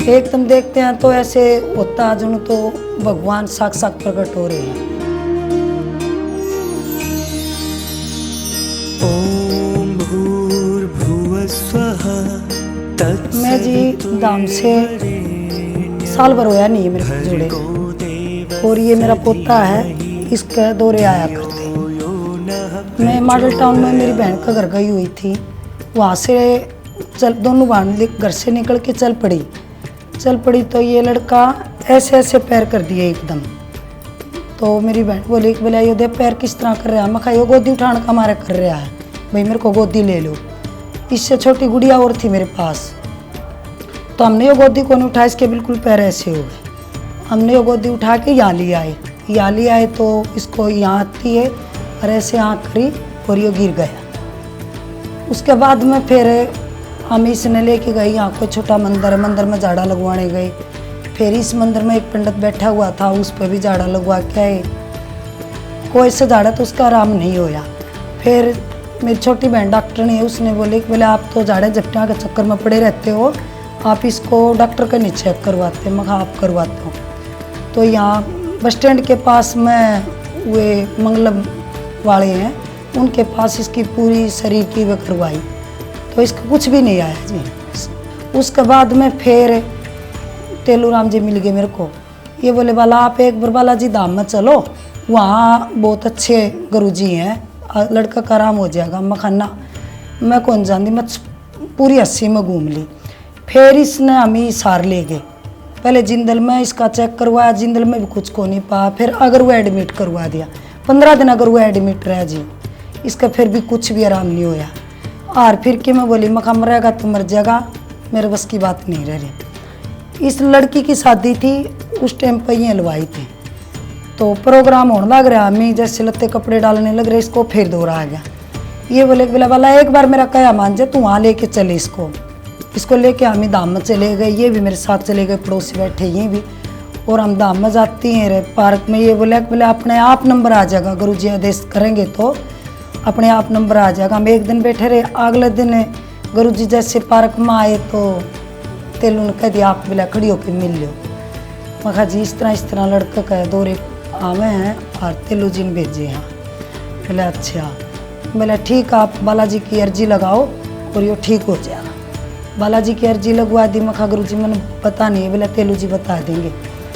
एकदम देखते हैं तो ऐसे होता जो तो भगवान साक्षात प्रकट हो रहे हैं। ओम भूर्भुवः स्वः मैं जी दाम से साल भर होया नहीं है मेरे को जुड़े, और ये मेरा पोता है, इसके दौरे आया करते। मैं मॉडल टाउन में मेरी बहन का घर गई हुई थी, वहाँ से दोनों बहन घर से निकल के चल पड़ी तो ये लड़का ऐसे ऐसे पैर कर दिए एकदम। तो मेरी बहन बोली कि बोला ये दे पैर किस तरह कर रहा है। मैं कहा ये गोदी उठाने का हमारा कर रहा है, भाई मेरे को गोदी ले लो। इससे छोटी गुड़िया और थी मेरे पास, तो हमने ये गोदी को नहीं उठाया, इसके बिल्कुल पैर ऐसे हो गए। हमने ये गोदी उठा के यहाँ ले आए तो इसको यहाँ आती है और ऐसे आँख करी और ये गिर गया। उसके बाद में फिर हम इसने लेके गए, यहाँ कोई छोटा मंदिर है, मंदिर में झाड़ा लगवाने गए। फिर इस मंदिर में एक पंडित बैठा हुआ था, उस पर भी झाड़ा लगवा के आए, कोई से झाड़ा तो उसका आराम नहीं होया। फिर मेरी छोटी बहन डॉक्टर ने उसने बोले कि बोले आप तो झाड़े झपटियाँ के चक्कर में पड़े रहते हो, आप इसको डॉक्टर के नीचे चेक करवाते। मैं आप करवाता हूँ। तो यहाँ बस स्टैंड के पास में वे मंगलम वाले हैं, उनके पास इसकी पूरी शरीर की वे करवाई तो इसका कुछ भी नहीं आया जी। उसके बाद में फिर तेलूराम जी मिल गए मेरे को। ये बोले बाला आप एक बार बालाजी धाम में चलो, वहाँ बहुत अच्छे गुरुजी हैं, लड़का का आराम हो जाएगा। मखाना मैं कौन जानती, मैं पूरी 80 में घूम ली। फिर इसने हमें सार ले गए, पहले जिंदल में इसका चेक करवाया, जिंदल में भी कुछ को नहीं पाया। फिर अगर वो एडमिट करवा दिया, 15 दिन अगर वो एडमिट रहा जी, इसका फिर भी कुछ भी आराम नहीं होया। और फिर कि मैं बोली मखा मरेगा तो मर जाएगा, मेरे बस की बात नहीं रह रही। इस लड़की की शादी थी, उस टाइम पर ये हलवाई थी, तो प्रोग्राम होने लग रहा, हमें जैसे लत्ते कपड़े डालने लग रहे, इसको फिर दौरा आ गया। ये बोले वाला एक बार मेरा कया मान जा, तू वहाँ लेके चले इसको लेके हमें धाम में चले गए। ये भी मेरे साथ चले गए, पड़ोसी बैठे ये भी, और हम धाम में जाती हैं रे पार्क में। ये बोले अपने आप नंबर आ जाएगा, गुरुजी आदेश करेंगे तो अपने आप नंबर आ जाएगा। हम एक दिन बैठे रहे, अगले दिन गुरुजी जैसे पार्क में आए तो तेलू ने कह दिया आप बोला खड़ी होकर मिल लो। मैं कहा जी इस तरह लड़का का दौरे आवे हैं और तेलू जी ने भेजे हैं। बोले अच्छा। बोला ठीक, आप बालाजी की अर्जी लगाओ और ये ठीक हो जाएगा। बालाजी की अर्जी लगवा दी। मैं कहा गुरुजी मैंने पता नहीं है। बोला तेलू जी बता देंगे।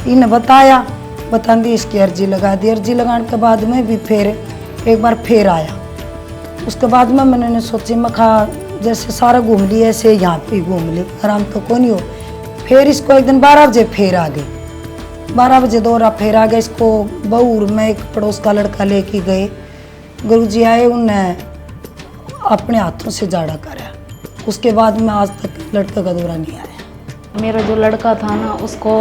इन्हें बता दी, इसकी अर्जी लगा दी। अर्जी लगाने के बाद में भी फिर एक बार फिर आया। उसके बाद में मैंने सोची मैं कहा जैसे सारा घूम ली ऐसे यहाँ पे घूम ली, आराम तो कौन ही हो। फिर इसको एक दिन 12 बजे फिर आ गई, 12 बजे दौरा फिर आ गया। इसको बहूर में एक पड़ोस का लड़का लेके गए, गुरुजी आए, उन्हें अपने हाथों से झाड़ा करा। उसके बाद में आज तक लड़के का दौरा नहीं आया। मेरा जो लड़का था ना उसको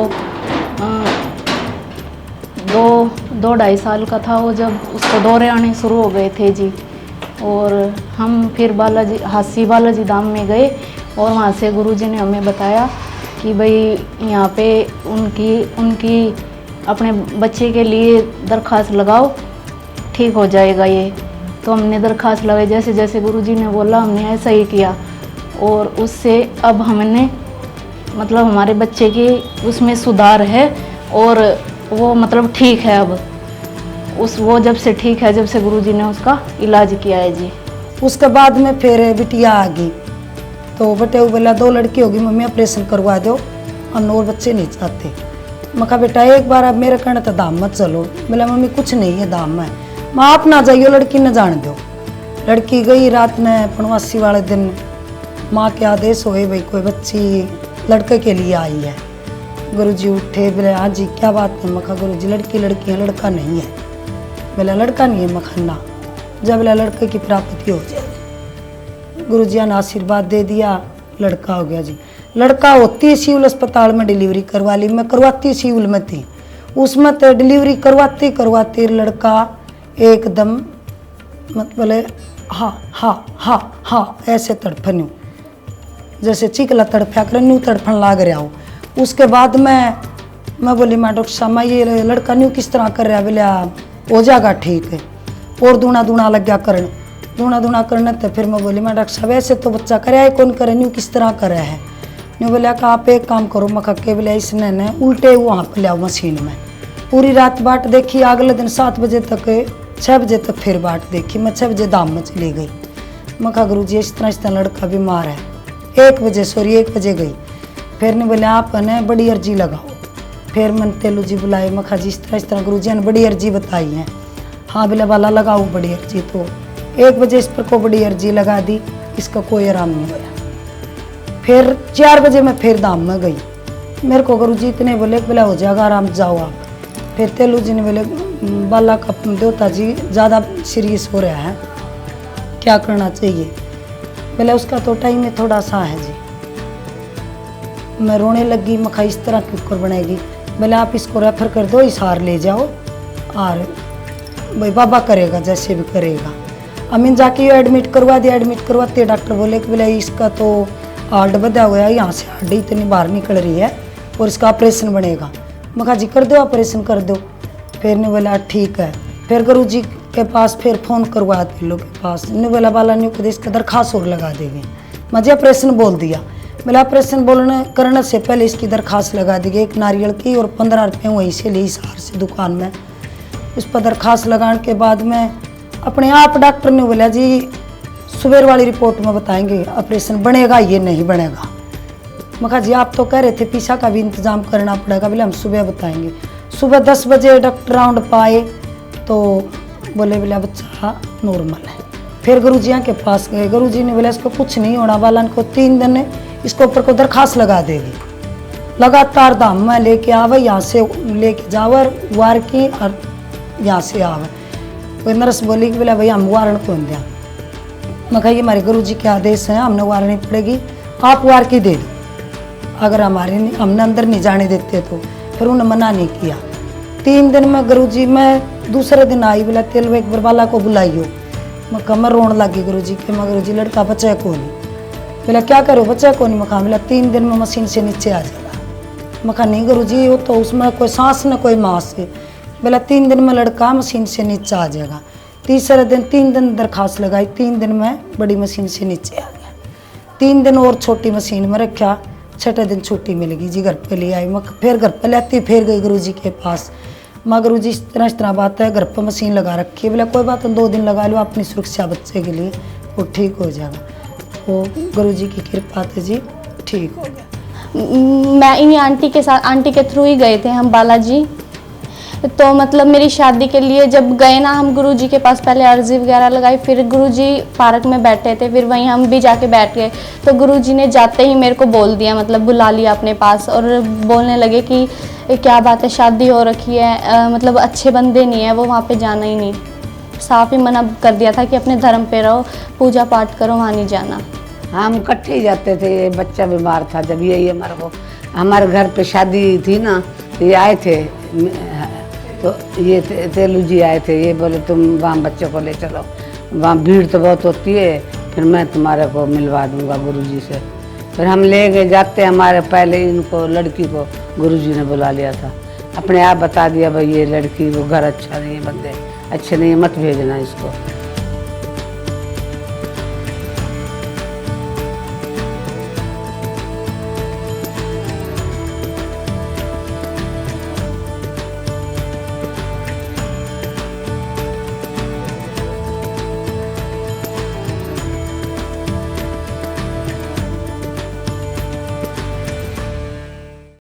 2-2.5 साल का था वो जब उसको दौरे आने शुरू हो गए थे जी। और हम फिर हासी बालाजी धाम में गए और वहाँ से गुरुजी ने हमें बताया कि भाई यहाँ पे उनकी अपने बच्चे के लिए दरख्वास्त लगाओ, ठीक हो जाएगा ये। तो हमने दरख्वास्त लगाई, जैसे जैसे गुरुजी ने बोला हमने ऐसा ही किया। और उससे अब हमने मतलब हमारे बच्चे की उसमें सुधार है और वो मतलब ठीक है अब। वो जब से ठीक है, जब से गुरुजी ने उसका इलाज किया है जी। उसके बाद में फिर बिटिया आ गई, तो बेटे बोला 2 लड़की होगी मम्मी ऑपरेशन करवा दो, हम और बच्चे नहीं चाहते। मैं कहा बेटा एक बार अब मेरे कहने तो धाम मत चलो। बोला मम्मी कुछ नहीं है धाम में, माँ आप ना जाइयो, लड़की न जान दो। लड़की गई रात में पनवासी वाले दिन, माँ के आदेश हुए भाई कोई बच्ची लड़के के लिए आई है। गुरुजी उठे, बोले हाँ जी क्या बात है। मैं कहा गुरुजी लड़की है, लड़का नहीं है। बोला लड़का नहीं है। मखाना जब बोला लड़के की प्राप्ति हो जाए। गुरुजी ने आशीर्वाद दे दिया, लड़का हो गया जी। लड़का होती सिविल अस्पताल में डिलीवरी करवा ली, मैं करवाती सिविल में थी। उसमें तो डिलीवरी करवाते लड़का एकदम मतलब हाँ ऐसे तड़फन, जैसे चिकला तड़फा कर न्यू तड़फन लाग रहा हो। उसके बाद मैं बोली मैं डॉक्टर साहब ये लड़का न्यू किस तरह कर रहा। बोला हो जाएगा ठीक है। और दूना लग गया करने तो फिर मैं बोली मैं डॉक्टर साहब ऐसे तो बच्चा करे कौन करे न्यू किस तरह कर रहा है। ने बोला कि आप एक काम करो, मैं के बोला इसने ने उल्टे वहाँ पर लिया मशीन में। पूरी रात बाट देखी, अगले दिन 7 बजे तक 6 बजे तक फिर बाट देखी। मैं 6 बजे दाम में चली गई। मैं कहा गुरु जी इस तरह लड़का बीमार है। 1 बजे गई। फिर ने बोले आप ने बड़ी अर्जी लगाओ। फिर मैंने तेलू जी बुलाए। मैं कहा जी इस तरह गुरु जी ने बड़ी अर्जी बताई है। हाँ बोले वाला लगाओ बड़ी अर्जी। तो 1 बजे इस पर को बड़ी अर्जी लगा दी, इसका कोई आराम नहीं हुआ। फिर 4 बजे मैं फिर दाम में गई। मेरे को गुरु जी इतने बोले हो जाएगा आराम, जाओ आप। फिर तेलू जी ने बोले बाला का देवता जी ज़्यादा सीरियस हो रहा है, क्या करना चाहिए? बोले उसका तो टाइम में थोड़ा सा है जी। मैं रोने लगी। मैं कहा इस तरह कुकर बनेगी? बोले आप इसको रेफर कर दो, हिसार ले जाओ और भाई बाबा करेगा जैसे भी करेगा। अमीन जाके एडमिट करवा दिया। एडमिट करवाते डॉक्टर बोले कि बोले इसका तो हार्ट बधा हुआ है, यहाँ से हड्डी इतनी बाहर निकल रही है और इसका ऑपरेशन बनेगा। मैं कहा जी कर दो ऑपरेशन कर दो। फिर ने बोला ठीक है। फिर गुरु जी के पास फिर फ़ोन करवाते लोग के पास। ने बोला बाला ने को इसका दरखास्त और लगा देंगे। मुझे ऑपरेशन बोल दिया। बोला ऑपरेशन बोलने करने से पहले इसकी दरखास्त लगा दी गई, एक नारियल की और 15 रुपये वहीं से ली हिसार से दुकान में। उस पर दरखास्त लगाने के बाद में अपने आप डॉक्टर ने बोला जी सुबह वाली रिपोर्ट में बताएंगे ऑपरेशन बनेगा ये नहीं बनेगा। मैं कहा जी आप तो कह रहे थे पीछा का भी इंतज़ाम करना पड़ेगा। बोले हम सुबह बताएंगे। सुबह 10 बजे डॉक्टर राउंड पाए तो बोले बच्चा नॉर्मल है। फिर गुरुजिया के पास गए। गुरुजी ने बोला इसको कुछ नहीं होना वाला, इनको 3 दिन इसको ऊपर को दरखास्त लगा देगी। लगातार दाम में लेके आवे, यहाँ से लेके जावर वार की और यहाँ से आवे। कोई नर्स बोली कि बोला भैया हम वारण कौन दिया? मैं कही हमारे गुरुजी के आदेश हैं, हमने वारनी पड़ेगी, आप वार की दे दो। अगर हमने अंदर नहीं जाने देते तो फिर उन्होंने मना नहीं किया। 3 दिन में गुरुजी मैं दूसरे दिन आई। बोला तेल एक बरबाला को बुलाइयो। मैं कमर रोने लगी गुरुजी के। मैं गुरुजी लड़का बच्चा को नहीं। बोला क्या करो बच्चा को नहीं? मैं कहा बोला 3 दिन में मशीन से नीचे आ जाएगा। मैं कहा नहीं गुरुजी वो तो उसमें कोई सांस न कोई मांस है। बोला 3 दिन में लड़का मशीन से नीचे आ जाएगा। तीसरे दिन 3 दिन दरखास्त लगाई। 3 दिन में बड़ी मशीन से नीचे आ गया। 3 दिन और छोटी मशीन में रखा। 6ठे दिन छुट्टी मिलेगी जी, घर पे ले आई। मैं फिर घर पे लेती फिर गई गुरुजी के पास। माँ गुरुजी इस तरह बात है, घर पर मशीन लगा रखी है। बोला कोई बात नहीं 2 दिन लगा लो अपनी सुरक्षा बच्चे के लिए, वो ठीक हो जाएगा। वो गुरुजी की कृपा से जी ठीक हो गया। मैं इन्हीं आंटी के साथ, आंटी के थ्रू ही गए थे हम बालाजी। तो मतलब मेरी शादी के लिए जब गए ना हम गुरुजी के पास, पहले अर्जी वगैरह लगाई, फिर गुरुजी पार्क में बैठे थे, फिर वहीं हम भी जाके बैठ गए। तो गुरुजी ने जाते ही मेरे को बोल दिया, मतलब बुला लिया अपने पास और बोलने लगे कि क्या बात है शादी हो रखी है, मतलब अच्छे बंदे नहीं है वो, वहाँ पे जाना ही नहीं। साफ ही मना कर दिया था कि अपने धर्म पे रहो, पूजा पाठ करो, वहाँ नहीं जाना। हम इकट्ठे ही जाते थे। ये बच्चा बीमार था जब यही हमारे घर पे शादी थी ना, तो ये आए थे। तो ये तेलू जी आए थे। ये बोले तुम वहाँ बच्चे को ले चलो, वहाँ भीड़ तो बहुत होती है, फिर मैं तुम्हारे को मिलवा दूंगा गुरुजी से। फिर हम ले गए। जाते हमारे पहले इनको लड़की को गुरुजी ने बुला लिया था। अपने आप बता दिया भाई ये लड़की वो घर अच्छा नहीं है, बंदे अच्छे नहीं है, मत भेजना इसको।